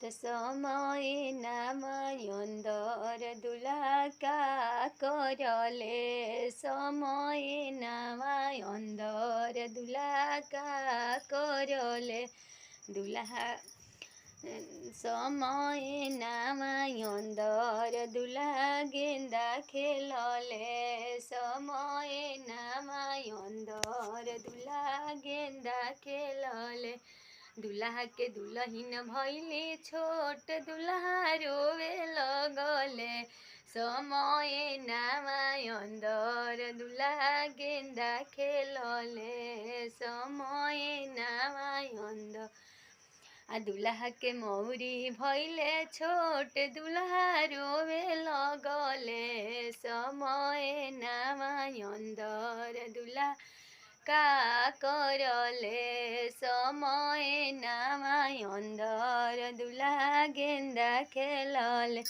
त समय नामायन्दर दुलाका करले समय नामायन्दर दुलाका करले दुलाहा समय नामायन्दर दुला गेंदा खेलले समय नामायन्दर दुला गेंदा खेलले दुल्हा के दुल्हिन भैली छोट दुल्हा रोवे लगले समय नामायन्दर दुल्हा गेंदा खेलले समय नामायन्दर दुल्हा के मौरी भैले छोट दुल्हा रोवे लगले समय नामायन्दर दुल्हा का करले समय नामायन्दर दुल्हा गेंदा खेलले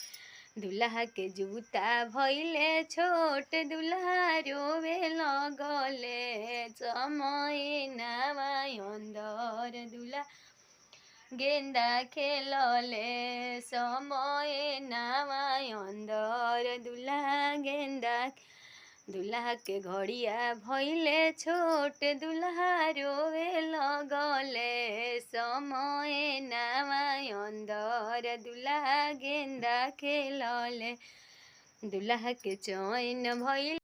दुल्हा के जूता भैले छोट दुल्हा रोवे लगले समय नामायन्दर दुल्हा गेंदा खेलले समय नामायन्दर दुल्हा गेंदा दुल्हा के घड़िया भैले छोट दुल्हा रोवे लगले समय नामायन्दर दुल्हा गेंदा खेलले दुल्हा के चैन भैले